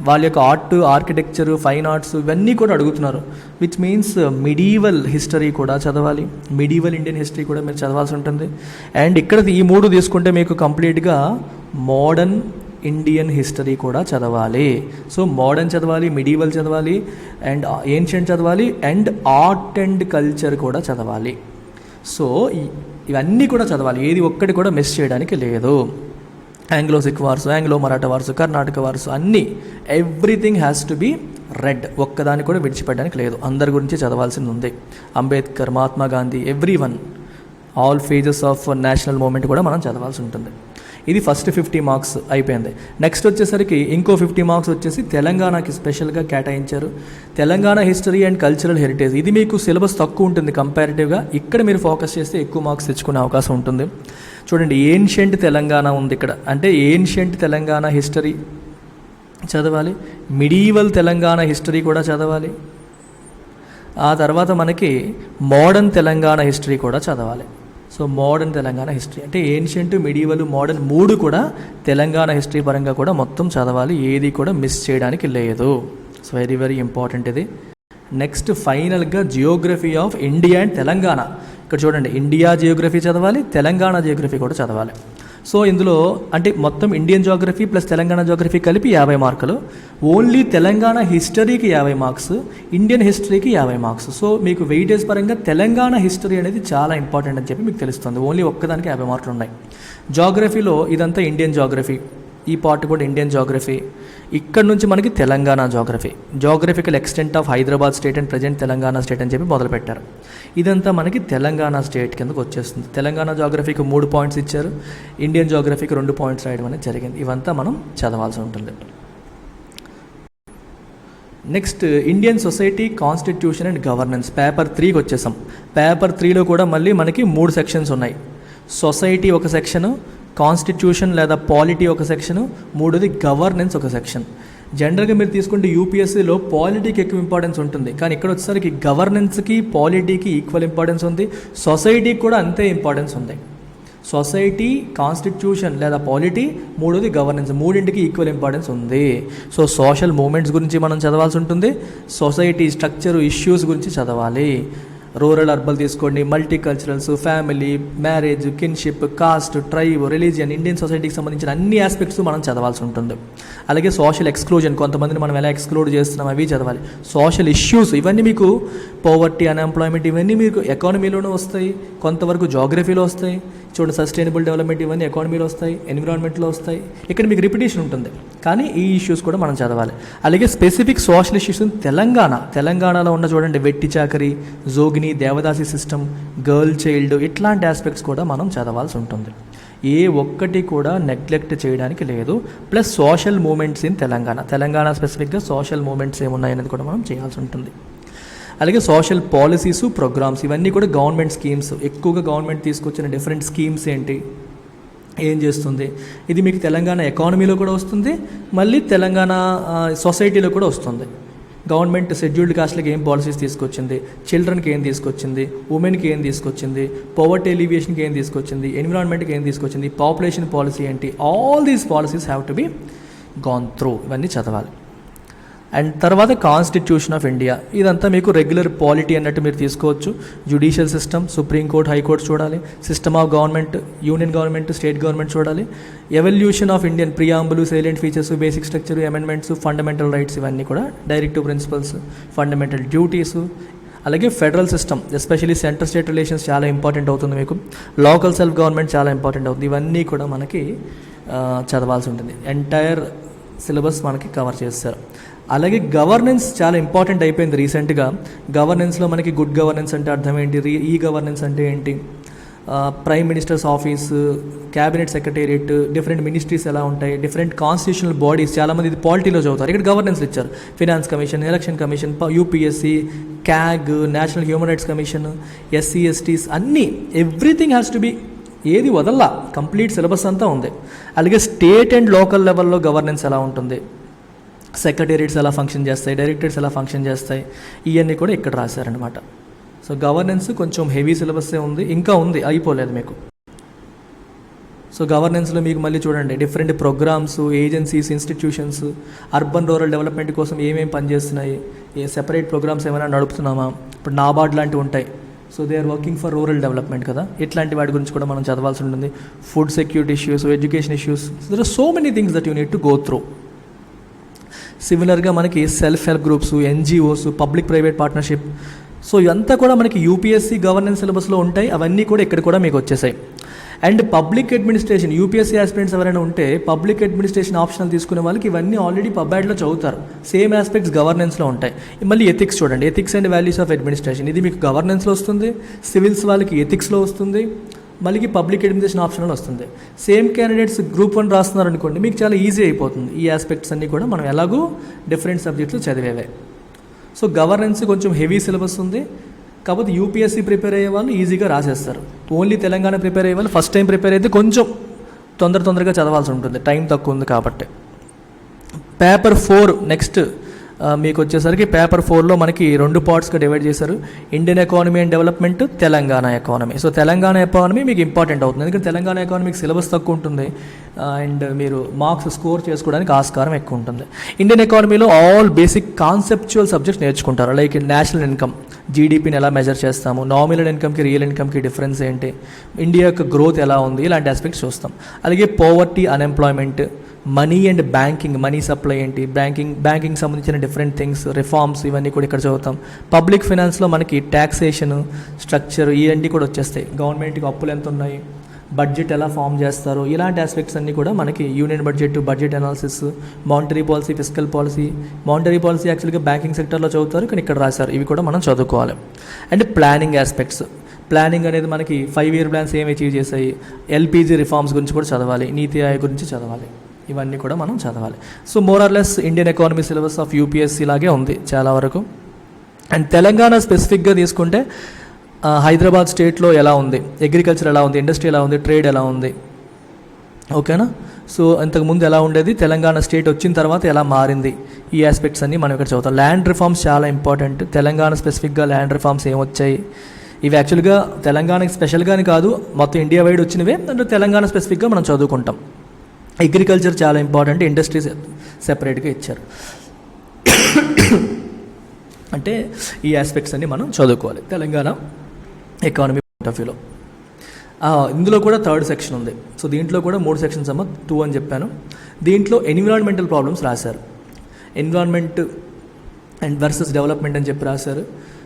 వాళ్ళ యొక్క ఆర్ట్, ఆర్కిటెక్చర్, ఫైన్ ఆర్ట్స్ ఇవన్నీ కూడా అడుగుతున్నారు. విచ్ మీన్స్ మిడీవల్ హిస్టరీ కూడా చదవాలి. మిడీవల్ ఇండియన్ హిస్టరీ కూడా మీరు చదవాల్సి ఉంటుంది. అండ్ ఇక్కడ ఈ 3 తీసుకుంటే మీకు కంప్లీట్గా మోడర్న్ ఇండియన్ హిస్టరీ కూడా చదవాలి. సో మోడర్న్ చదవాలి, మిడీవల్ చదవాలి, అండ్ ఏన్షియంట్ చదవాలి, అండ్ ఆర్ట్ అండ్ కల్చర్ కూడా చదవాలి. సో ఇవన్నీ కూడా చదవాలి. ఏది ఒక్కటి కూడా మిస్ చేయడానికి లేదు. Anglo Sikh wars, Anglo Maratha wars, Karnataka wars అన్నీ, everything has to be read. ఒక్కదాన్ని కూడా విడిచిపెట్టడానికి లేదు. అందరి గురించి చదవాల్సింది ఉంది. Ambedkar, Mahatma Gandhi, everyone, all phases of national movement కూడా మనం చదవాల్సి ఉంటుంది. ఇది ఫస్ట్ 50 మార్క్స్ అయిపోయింది. నెక్స్ట్ వచ్చేసరికి ఇంకో 50 మార్క్స్ వచ్చేసి తెలంగాణకి స్పెషల్గా కేటాయించారు. Telangana history and cultural heritage. ఇది మీకు సిలబస్ తక్కువ ఉంటుంది కంపారిటివ్గా. ఇక్కడ మీరు ఫోకస్ చేస్తే ఎక్కువ మార్క్స్ తెచ్చుకునే అవకాశం ఉంటుంది. చూడండి, ఏన్షియంట్ తెలంగాణ ఉంది ఇక్కడ. అంటే ఏన్షియంట్ తెలంగాణ హిస్టరీ చదవాలి, మిడీవల్ తెలంగాణ హిస్టరీ కూడా చదవాలి, ఆ తర్వాత మనకి మోడర్న్ తెలంగాణ హిస్టరీ కూడా చదవాలి. సో మోడర్న్ తెలంగాణ హిస్టరీ అంటే ఏన్షియంట్, మిడీవల్, మోడర్న్ 3 కూడా తెలంగాణ హిస్టరీ పరంగా కూడా మొత్తం చదవాలి. ఏది కూడా మిస్ చేయడానికి లేదు. సో వెరీ వెరీ ఇంపార్టెంట్ ఇది. నెక్స్ట్ ఫైనల్గా Geography of India and Telangana. ఇక్కడ చూడండి, ఇండియా జియోగ్రఫీ చదవాలి, తెలంగాణ జియోగ్రఫీ కూడా చదవాలి. సో ఇందులో అంటే మొత్తం Indian geography plus Telangana geography కలిపి 50 మార్కులు. ఓన్లీ తెలంగాణ హిస్టరీకి 50 మార్క్స్, ఇండియన్ హిస్టరీకి 50 మార్క్స్. సో మీకు వెయిటేజ్ పరంగా తెలంగాణ హిస్టరీ అనేది చాలా ఇంపార్టెంట్ అని చెప్పి మీకు తెలుస్తుంది. ఓన్లీ ఒక్కదానికి 50 మార్కులు ఉన్నాయి. జాగ్రఫీలో ఇదంతా ఇండియన్ జాగ్రఫీ, ఈ పార్ట్ కూడా ఇండియన్ జాగ్రఫీ. ఇక్కడ నుంచి మనకి Telangana geography, geographical extent of Hyderabad state and present Telangana state అని చెప్పి మొదలుపెట్టారు. ఇదంతా మనకి తెలంగాణ స్టేట్ కిందకు వచ్చేస్తుంది. తెలంగాణ జాగ్రఫీకి 3 పాయింట్స్ ఇచ్చారు, ఇండియన్ జాగ్రఫీకి 2 పాయింట్స్ రాయడం అనేది జరిగింది. ఇవంతా మనం చదవాల్సి ఉంటుంది. Next Indian society, constitution and governance. Paper 3కి వచ్చేసాం. పేపర్ 3లో కూడా మళ్ళీ మనకి 3 సెక్షన్స్ ఉన్నాయి. సొసైటీ ఒక సెక్షను, కాన్స్టిట్యూషన్ లేదా పాలిటీ ఒక సెక్షను, 3వది గవర్నెన్స్ ఒక సెక్షన్. జనరల్గా మీరు తీసుకుంటే యూపీఎస్సీలో పాలిటీకి ఎక్కువ ఇంపార్టెన్స్ ఉంటుంది, కానీ ఇక్కడ వచ్చేసరికి గవర్నెన్స్కి, పాలిటీకి ఈక్వల్ ఇంపార్టెన్స్ ఉంది. సొసైటీకి కూడా అంతే ఇంపార్టెన్స్ ఉంది. సొసైటీ, కాన్స్టిట్యూషన్ లేదా పాలిటీ, 3వది గవర్నెన్స్, 3ంటికి ఈక్వల్ ఇంపార్టెన్స్ ఉంది. సో సోషల్ మూమెంట్స్ గురించి మనం చదవాల్సి ఉంటుంది. సొసైటీ స్ట్రక్చర్, ఇష్యూస్ గురించి చదవాలి. రూరల్, అర్బల్ తీసుకోండి, multi culturals, family, marriage, kinship, cost, tribe, religion, Indian సొసైటీకి సంబంధించిన అన్ని ఆస్పెక్ట్స్ మనం చదవాల్సి ఉంటుంది. అలాగే సోషల్ ఎక్స్క్లూజన్, కొంతమందిని మనం ఎలా ఎక్స్క్లూడ్ చేస్తున్నాం అవి చదవాలి. సోషల్ ఇష్యూస్ ఇవన్నీ మీకు పోవర్టీ, అన్ఎంప్లాయ్మెంట్ ఇవన్నీ మీకు ఎకానమీలోనూ వస్తాయి, కొంతవరకు జాగ్రఫీలో వస్తాయి. చూడండి, సస్టైనబుల్ డెవలప్మెంట్ ఇవన్నీ ఎకానమీలో వస్తాయి, ఎన్విరాన్మెంట్లో వస్తాయి. ఇక్కడ మీకు రిపిటేషన్ ఉంటుంది, కానీ ఈ ఇష్యూస్ కూడా మనం చదవాలి. అలాగే స్పెసిఫిక్ సోషల్ ఇష్యూస్ తెలంగాణలో ఉన్న చూడండి, వెట్టి చాకరీ, జోగిని, దేవదాసి సిస్టమ్, గర్ల్ చైల్డ్, ఇట్లాంటి ఆస్పెక్ట్స్ కూడా మనం చదవాల్సి ఉంటుంది. ఏ ఒక్కటి కూడా నెగ్లెక్ట్ చేయడానికి లేదు. Plus social moments in Telangana స్పెసిఫిక్గా సోషల్ మూమెంట్స్ ఏమున్నాయనేది కూడా మనం చేయాల్సి ఉంటుంది. అలాగే సోషల్ పాలసీస్, ప్రోగ్రామ్స్ ఇవన్నీ కూడా గవర్నమెంట్ స్కీమ్స్, ఎక్కువగా గవర్నమెంట్ తీసుకొచ్చిన డిఫరెంట్ స్కీమ్స్ ఏంటి, ఏం చేస్తుంది, ఇది మీకు తెలంగాణ ఎకానమీలో కూడా వస్తుంది, మళ్ళీ తెలంగాణ సొసైటీలో కూడా వస్తుంది. గవర్నమెంట్ షెడ్యూల్డ్ కాస్ట్లకి ఏం పాలసీస్ తీసుకొచ్చింది, చిల్డ్రన్కి ఏం తీసుకొచ్చింది, ఉమెన్కి ఏం తీసుకొచ్చింది, పవర్టీ ఎలివియేషన్కి ఏం తీసుకొచ్చింది, ఎన్విరాన్మెంట్కి ఏం తీసుకొచ్చింది, పాపులేషన్ పాలసీ ఏంటి, all these policies have to be gone through. ఇవన్నీ చదవాలి. అండ్ తర్వాత కాన్స్టిట్యూషన్ ఆఫ్ ఇండియా, ఇదంతా మీకు రెగ్యులర్ పాలిటీ అన్నట్టు మీరు తీసుకోవచ్చు. జ్యుడిషియల్ సిస్టమ్, సుప్రీంకోర్టు, హైకోర్టు చూడాలి. System of government, union government, state government చూడాలి. Evolution of Indian preamble, salient features, basic structure, amendments, fundamental rights, ఇవన్నీ కూడా డైరెక్టివ్ ప్రిన్సిపల్స్, ఫండమెంటల్ డ్యూటీస్. అలాగే federal system, especially centre state relations చాలా ఇంపార్టెంట్ అవుతుంది మీకు. లోకల్ సెల్ఫ్ గవర్నమెంట్ చాలా ఇంపార్టెంట్ అవుతుంది. ఇవన్నీ కూడా మనకి చదవాల్సి ఉంటుంది. ఎంటైర్ సిలబస్ మనకి కవర్ చేస్తారు. అలాగే గవర్నెన్స్ చాలా ఇంపార్టెంట్ అయిపోయింది రీసెంట్గా. గవర్నెన్స్లో మనకి గుడ్ గవర్నెన్స్ అంటే అర్థం ఏంటి, ఈ గవర్నెన్స్ అంటే ఏంటి, prime ministers office, cabinet secretariat, different ministries ఎలా ఉంటాయి, డిఫరెంట్ కాన్స్టిట్యూషనల్ బాడీస్, చాలామంది ఇది పాలిటీలో చదువుతారు, ఇక్కడ గవర్నెన్స్ ఇచ్చారు. Finance commission, election commission, UPSC, CAG, national human rights commission, SC ఎస్టీస్, అన్నీ ఎవ్రీథింగ్ హ్యాస్ టు బి, ఏది వదల్లా, కంప్లీట్ సిలబస్ అంతా ఉంది. అలాగే స్టేట్ అండ్ లోకల్ లెవెల్లో గవర్నెన్స్ ఎలా ఉంటుంది, సెక్రటేరియట్స్ ఎలా ఫంక్షన్ చేస్తాయి, డైరెక్టరేట్స్ ఎలా ఫంక్షన్ చేస్తాయి, ఇవన్నీ కూడా ఇక్కడ రాశారనమాట. సో గవర్నెన్స్ కొంచెం హెవీ సిలబస్సే ఉంది, ఇంకా ఉంది, అయిపోలేదు మీకు. సో గవర్నెన్స్లో మీకు మళ్ళీ చూడండి different programmes, agencies, institutions, urban rural development కోసం ఏమేమి పనిచేస్తున్నాయి, ఏ సెపరేట్ ప్రోగ్రామ్స్ ఏమైనా నడుపుతున్నామా, ఇప్పుడు నాబార్డ్ లాంటివి ఉంటాయి. So they are working for rural development కదా, ఇట్లాంటి వాటి గురించి కూడా మనం చదవాల్సి ఉంటుంది. Food security issues, education issues, there are so many things that you need to go through. సిమిలర్గా మనకి self help groups, NGOs, public private partnership, so ఇదంతా కూడా మనకి యూపీఎస్సీ గవర్నెన్స్ సిలబస్లో ఉంటాయి. అవన్నీ కూడా ఇక్కడ కూడా మీకు వచ్చేసాయి. And public administration, UPSC aspirants ఎవరైనా ఉంటే పబ్లిక్ అడ్మినిస్ట్రేషన్ ఆప్షనల్ తీసుకునే వాళ్ళకి ఇవన్నీ ఆల్రెడీ పబ్యాడ్లో చదువుతారు. సేమ్ ఆస్పెక్ట్స్ గవర్నెన్స్లో ఉంటాయి. మళ్ళీ ఎథిక్స్ చూడండి, ethics and values of administration, ఇది మీకు గవర్నెన్స్లో వస్తుంది. సివిల్స్ వాళ్ళకి ఎథిక్స్లో వస్తుంది. మళ్ళీ పబ్లిక్ అడ్మినిస్ట్రేషన్ ఆప్షనల్ వస్తుంది. సేమ్ క్యాండిడేట్స్ గ్రూప్ 1 రాస్తున్నారు అనుకోండి, మీకు చాలా ఈజీ అయిపోతుంది. ఈ ఆస్పెక్ట్స్ అన్నీ కూడా మనం ఎలాగూ డిఫరెంట్ సబ్జెక్ట్స్ చదివేవే. సో గవర్నెన్స్ కొంచెం హెవీ సిలబస్ ఉంది, కాకపోతే యూపీఎస్సీ ప్రిపేర్ అయ్యే వాళ్ళు ఈజీగా రాసేస్తారు. ఓన్లీ తెలంగాణ ప్రిపేర్ అయ్యే వాళ్ళు ఫస్ట్ టైం ప్రిపేర్ అయితే కొంచెం తొందరగా చదవాల్సి ఉంటుంది, టైం తక్కువ ఉంది కాబట్టి. పేపర్ 4 నెక్స్ట్ మీకు వచ్చేసరికి పేపర్ 4లో మనకి 2 పార్ట్స్గా డివైడ్ చేశారు. Indian economy and development, Telangana economy. So Telangana economy మీకు ఇంపార్టెంట్ అవుతుంది, ఎందుకంటే తెలంగాణ ఎకానమీకి సిలబస్ తక్కువ ఉంటుంది అండ్ మీరు మార్క్స్ స్కోర్ చేసుకోవడానికి ఆస్కారం ఎక్కువ ఉంటుంది. ఇండియన్ ఎకానమీలో ఆల్ బేసిక్ కాన్సెప్చువల్ సబ్జెక్ట్స్ నేర్చుకుంటారు. లైక్ నేషనల్ ఇన్కమ్, జీడిపిని ఎలా మెజర్ చేస్తాము, నామినల్ ఇన్కమ్కి రియల్ ఇన్కమ్కి డిఫరెన్స్ ఏంటి, ఇండియా యొక్క గ్రోత్ ఎలా ఉంది, ఇలాంటి ఆస్పెక్ట్స్ చూస్తాం. అలాగే poverty, unemployment, money and banking, money supply ఏంటి, బ్యాంకింగ్ సంబంధించిన డిఫరెంట్ థింగ్స్, రిఫార్మ్స్, ఇవన్నీ కూడా ఇక్కడ చదువుతాం. పబ్లిక్ ఫైనాన్స్లో మనకి ట్యాక్సేషన్, స్ట్రక్చర్, ఇవన్నీ కూడా వచ్చేస్తాయి. గవర్నమెంట్కి అప్పులు ఎంత ఉన్నాయి, బడ్జెట్ ఎలా ఫామ్ చేస్తారు, ఇలాంటి ఆస్పెక్ట్స్ అన్నీ కూడా మనకి union budget analysis, monetary policy, fiscal policy. Monetary policy యాక్చువల్గా బ్యాంకింగ్ సెక్టర్లో చదువుతారు, కానీ ఇక్కడ రాశారు. ఇవి కూడా మనం చదువుకోవాలి. అండ్ ప్లానింగ్ ఆస్పెక్ట్స్, ప్లానింగ్ అనేది మనకి 5 year ప్లాన్స్ ఏమి అచీవ్ చేశాయి, ఎల్పీజీ రిఫార్మ్స్ గురించి కూడా చదవాలి, నీతి ఆయోగ్ గురించి చదవాలి, ఇవన్నీ కూడా మనం చదవాలి. So more or less Indian economy syllabus of UPSC లాగే ఉంది చాలా వరకు. అండ్ తెలంగాణ స్పెసిఫిక్గా తీసుకుంటే హైదరాబాద్ స్టేట్లో ఎలా ఉంది, అగ్రికల్చర్ ఎలా ఉంది, ఇండస్ట్రీ ఎలా ఉంది, ట్రేడ్ ఎలా ఉంది, ఓకేనా. సో ఇంతకుముందు ఎలా ఉండేది, తెలంగాణ స్టేట్ వచ్చిన తర్వాత ఎలా మారింది, ఈ ఆస్పెక్ట్స్ అన్నీ మనం ఇక్కడ చదువుతాం. ల్యాండ్ రిఫార్మ్స్ చాలా ఇంపార్టెంట్. తెలంగాణ స్పెసిఫిక్గా ల్యాండ్ రిఫార్మ్స్ ఏమొచ్చాయి, ఇవి యాక్చువల్గా తెలంగాణకి స్పెషల్గాని కాదు, మొత్తం ఇండియా వైడ్ వచ్చినవే, అంటే తెలంగాణ స్పెసిఫిక్గా మనం చదువుకుంటాం. అగ్రికల్చర్ చాలా ఇంపార్టెంట్, ఇండస్ట్రీస్ సెపరేట్గా ఇచ్చారు. అంటే ఈ ఆస్పెక్ట్స్ అన్ని మనం చదువుకోవాలి తెలంగాణ ఎకానమీ పాయింట్ ఆఫ్ వ్యూలో. ఇందులో కూడా 3rd సెక్షన్ ఉంది. సో దీంట్లో కూడా 3 సెక్షన్స్ 2 అని చెప్పాను. దీంట్లో ఎన్విరాన్మెంటల్ ప్రాబ్లమ్స్ రాశారు. ఎన్విరాన్మెంట్ అండ్ వర్సెస్ డెవలప్మెంట్ అని చెప్పి రాశారు.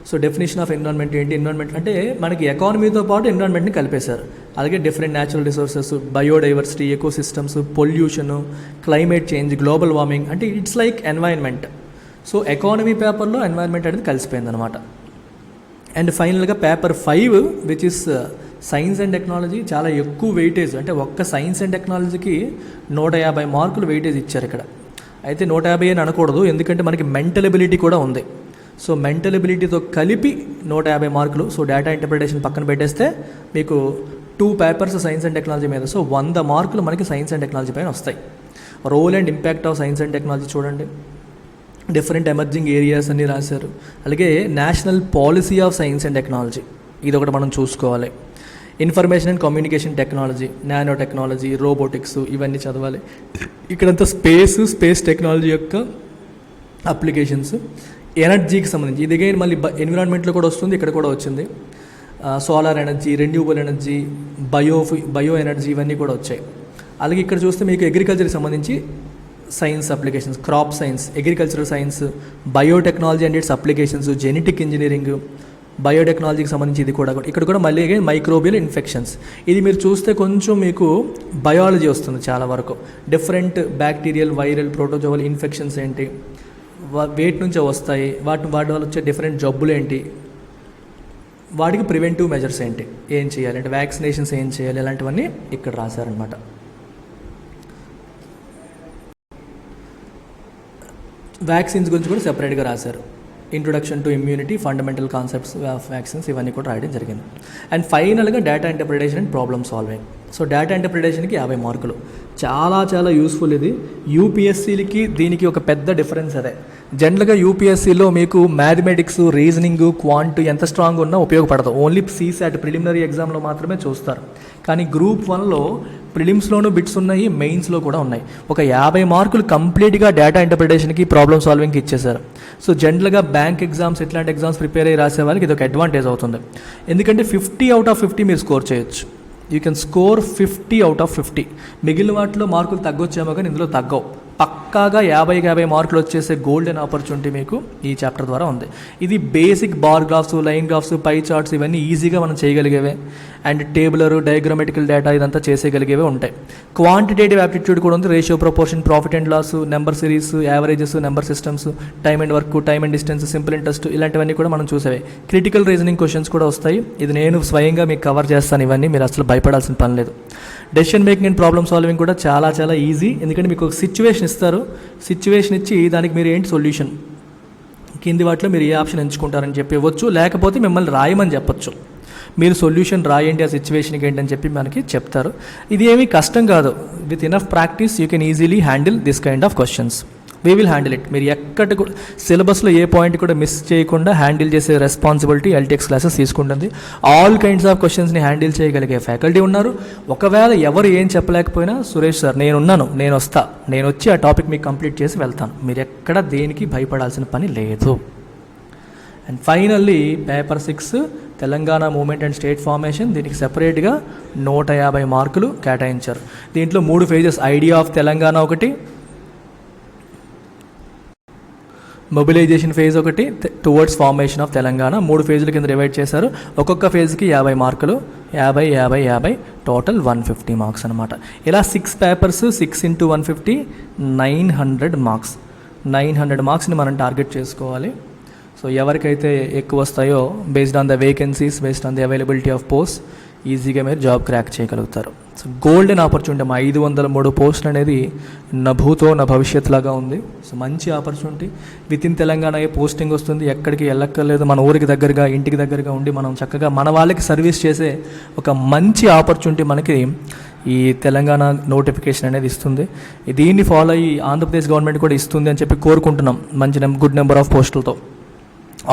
సో డెఫినేషన్ ఆఫ్ ఎన్విరాన్మెంట్ ఏంటి, ఎన్విరాన్మెంట్ అంటే మనకి ఎకానమీతో పాటు ఎన్విరాన్మెంట్ని కలిపేశారు. అలాగే different natural resources, biodiversity, ecosystems, pollution, climate change, global warming, అంటే it's like environment. So economy పేపర్లో ఎన్వైర్న్మెంట్ అనేది కలిసిపోయిందనమాట. అండ్ ఫైనల్గా paper 5 which is science and technology, చాలా ఎక్కువ వెయిటేజ్, అంటే ఒక్క సైన్స్ అండ్ టెక్నాలజీకి 150 మార్కులు వెయిటేజ్ ఇచ్చారు ఇక్కడ. అయితే 150 అని అనకూడదు, ఎందుకంటే మనకి మెంటల్ ఎబిలిటీ కూడా ఉంది. సో మెంటల్ ఎబిలిటీతో కలిపి 150 మార్కులు. సో డేటా ఇంటర్ప్రిటేషన్ పక్కన పెట్టేస్తే మీకు 2 పేపర్స్ సైన్స్ అండ్ టెక్నాలజీ మీద, సో 100 మార్కులు మనకి సైన్స్ అండ్ టెక్నాలజీ పైన వస్తాయి. Role and impact of science and technology చూడండి, డిఫరెంట్ ఎమర్జింగ్ ఏరియాస్ అన్ని రాశారు. అలాగే national policy of science and technology ఇది ఒకటి మనం చూసుకోవాలి. Information and communication technology, nano technology, robotics ఇవన్నీ చదవాలి. ఇక్కడంతా స్పేస్ టెక్నాలజీ యొక్క అప్లికేషన్స్, ఎనర్జీకి సంబంధించి ఇది అగైన్ మళ్ళీ ఎన్విరాన్మెంట్లో కూడా వస్తుంది, ఇక్కడ కూడా వచ్చింది. Solar energy, renewable energy, bio energy ఇవన్నీ కూడా వచ్చాయి. అలాగే ఇక్కడ చూస్తే మీకు అగ్రికల్చర్కి సంబంధించి science applications, crop science, agricultural science, biotechnology and its applications, genetic engineering, బయోటెక్నాలజీకి సంబంధించి ఇది కూడా ఇక్కడ కూడా మళ్ళీ అగైన్ మైక్రోబియల్ ఇన్ఫెక్షన్స్. ఇది మీరు చూస్తే కొంచెం మీకు బయాలజీ వస్తుంది చాలా వరకు. Different bacterial, viral, protozoal infections ఏంటి, వేటి నుంచే వస్తాయి, వాటి వల్ల వచ్చే డిఫరెంట్ జబ్బులు ఏంటి, వాటికి ప్రివెంటివ్ మెజర్స్ ఏంటి, ఏం చేయాలి అంటే వ్యాక్సినేషన్స్ ఏం చేయాలి, ఇలాంటివన్నీ ఇక్కడ రాశారనమాట. వ్యాక్సిన్స్ గురించి కూడా సెపరేట్గా రాశారు. Introduction to immunity, fundamental concepts of vaccines ఇవన్నీ కూడా రాయడం జరిగింది. అండ్ ఫైనల్గా data interpretation and problem solving. So data ఇంటర్ప్రిటేషన్కి 50 మార్కులు, చాలా యూస్ఫుల్. ఇది యూపీఎస్సీలకి దీనికి ఒక పెద్ద డిఫరెన్స్ అదే. జనరల్గా యూపీఎస్సీలో మీకు మ్యాథమెటిక్స్, రీజనింగ్, క్వాంట్ ఎంత స్ట్రాంగ్ ఉన్నా ఉపయోగపడదు. ఓన్లీ సీసాట్ ప్రిలిమినరీ ఎగ్జామ్లో మాత్రమే చూస్తారు. కానీ గ్రూప్ 1లో ప్రిలిమ్స్లోనూ బిట్స్ ఉన్నాయి, మెయిన్స్లో కూడా ఉన్నాయి. ఒక 50 మార్కులు కంప్లీట్గా డేటా ఇంటర్ప్రిటేషన్కి, ప్రాబ్లమ్ సాల్వింగ్కి ఇచ్చేశారు. సో జనరల్గా బ్యాంక్ ఎగ్జామ్స్ ఇట్లాంటి ఎగ్జామ్స్ ప్రిపేర్ అయ్యి రాసే వాళ్ళకి ఇది ఒక అడ్వాంటేజ్ అవుతుంది. ఎందుకంటే 50 out of 50 మీరు స్కోర్ చేయొచ్చు. You can score 50 out of 50. మిగిలిన వాటిలో మార్కులు తగ్గొచ్చేమో కానీ ఇందులో తగ్గవు. పక్కాగా 50 మార్కులు వచ్చేసే గోల్డెన్ ఆపర్చునిటీ మీకు ఈ చాప్టర్ ద్వారా ఉంది. ఇది basic bar graphs, line graphs, pie charts ఇవన్నీ ఈజీగా మనం చేయగలిగేవే. అండ్ టేబులర్, డయాగ్రామెటికల్ డేటా ఇదంతా చేసేయగలిగేవే ఉంటాయి. క్వాంటిటేటివ్ యాప్టిట్యూడ్ కూడా ఉంది. Ratio, proportion, profit and loss, number series, averages, number systems, time and work, time and distance, simple interest ఇలాంటివన్నీ కూడా మనం చూసేవే. క్రిటికల్ రీజనింగ్ క్వశ్చన్స్ కూడా వస్తాయి. ఇది నేను స్వయంగా మీకు కవర్ చేస్తాను. ఇవన్నీ మీరు అసలు భయపడాల్సిన పని లేదు. Decision making and problem solving కూడా చాలా ఈజీ. ఎందుకంటే మీకు ఒక సిచ్యువేషన్ ఇస్తారు, సిచ్యువేషన్ ఇచ్చి దానికి మీరు ఏంటి సొల్యూషన్, కింది వాటిలో మీరు ఏ ఆప్షన్ ఎంచుకుంటారని చెప్పి ఇవ్వచ్చు. లేకపోతే మిమ్మల్ని రాయమని చెప్పొచ్చు, మీరు సొల్యూషన్ రాయండి ఆ సిచ్యువేషన్కి ఏంటని చెప్పి మనకి చెప్తారు. ఇది ఏమీ కష్టం కాదు. With enough practice you can easily handle this kind of questions. We will handle it. మీరు ఎక్కడి కూడా సిలబస్లో ఏ పాయింట్ కూడా మిస్ చేయకుండా హ్యాండిల్ చేసే రెస్పాన్సిబిలిటీ ఎల్టీఎక్స్ క్లాసెస్ తీసుకుంటుంది. ఆల్ కైండ్స్ ఆఫ్ క్వశ్చన్స్ని హ్యాండిల్ చేయగలిగే ఫ్యాకల్టీ ఉన్నారు. ఒకవేళ ఎవరు ఏం చెప్పలేకపోయినా సురేష్ సార్ నేను వస్తా, నేను వచ్చి ఆ టాపిక్ మీకు కంప్లీట్ చేసి వెళ్తాను. మీరు ఎక్కడ దేనికి భయపడాల్సిన పని లేదు. And finally paper 6 Telangana movement and state formation, దీనికి సెపరేట్గా 150 మార్కులు కేటాయించారు. దీంట్లో 3 ఫేజెస్, ఐడియా ఆఫ్ తెలంగాణ ఒకటి, మొబిలైజేషన్ ఫేజ్ ఒకటి, టువర్డ్స్ ఫార్మేషన్ ఆఫ్ తెలంగాణ, 3 ఫేజుల కింద డివైడ్ చేశారు. ఒక్కొక్క ఫేజ్కి 50 మార్కులు, 50 టోటల్ 150 మార్క్స్ అనమాట. ఇలా 6 పేపర్స్, 6 × 150 900 మార్క్స్. 900 మార్క్స్ని మనం టార్గెట్ చేసుకోవాలి. సో ఎవరికైతే ఎక్కువ వస్తాయో based on the vacancies, based on the availability of post ఈజీగా మీరు జాబ్ క్రాక్ చేయగలుగుతారు. So golden opportunity. 503 పోస్టులు అనేది నా భూతో నా భవిష్యత్ లాగా ఉంది. సో మంచి opportunity. With in Telangana posting వస్తుంది, ఎక్కడికి వెళ్ళక్కర్లేదు. మన ఊరికి దగ్గరగా, ఇంటికి దగ్గరగా ఉండి మనం చక్కగా మన వాళ్ళకి సర్వీస్ చేసే ఒక మంచి ఆపర్చునిటీ మనకి ఈ తెలంగాణ నోటిఫికేషన్ అనేది ఇస్తుంది. దీన్ని ఫాలో అయ్యి ఆంధ్రప్రదేశ్ గవర్నమెంట్ కూడా ఇస్తుంది అని చెప్పి కోరుకుంటున్నాం, మంచి గుడ్ నెంబర్ ఆఫ్ పోస్టులతో.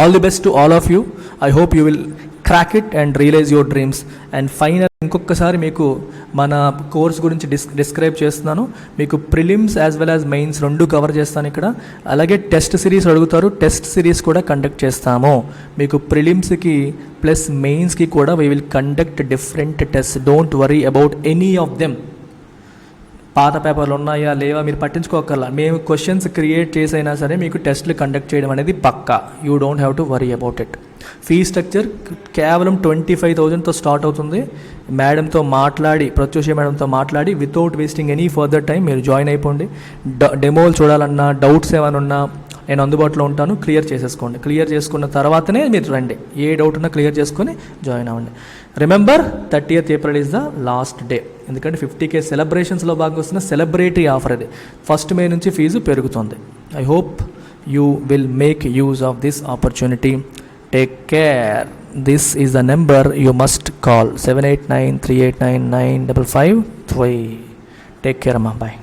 All the best to all of you. I hope you will crack it and realise your dreams. And final ఇంకొకసారి మీకు మన కోర్స్ గురించి డిస్క్రైబ్ చేస్తున్నాను. మీకు prelims as well as mains 2 cover చేస్తాను ఇక్కడ. అలాగే టెస్ట్ సిరీస్ అడుగుతారు, టెస్ట్ సిరీస్ కూడా కండక్ట్ చేస్తాము. మీకు ప్రిలిమ్స్కి ప్లస్ మెయిన్స్కి కూడా we will conduct different test. Don't worry about any of them. పాత పేపర్లు ఉన్నాయా లేవా మీరు పట్టించుకోకర్లా. మేము క్వశ్చన్స్ క్రియేట్ చేసైనా సరే మీకు టెస్ట్లు కండక్ట్ చేయడం అనేది పక్కా. You don't have to worry about it. Fee structure కేవలం 25,000తో స్టార్ట్ అవుతుంది. మేడంతో మాట్లాడి, ప్రత్యూష మేడంతో మాట్లాడి without wasting any further time మీరు జాయిన్ అయిపోండి. డెమోలు చూడాలన్నా, డౌట్స్ ఏమైనా ఉన్నా నేను అందుబాటులో ఉంటాను. క్లియర్ చేసేసుకోండి. క్లియర్ చేసుకున్న తర్వాతనే మీరు రండి. ఏ డౌట్ ఉన్నా క్లియర్ చేసుకొని జాయిన్ అవ్వండి. Remember 30th April is the last day. ఎందుకంటే 50K సెలబ్రేషన్స్లో భాగంగా వస్తున్న సెలబ్రేటరీ ఆఫర్ ఇది. 1st May నుంచి ఫీజు పెరుగుతుంది. I hope you will make use of this opportunity. Take care. This is the number you must call, 78938995553. Take care, Amma. Bye.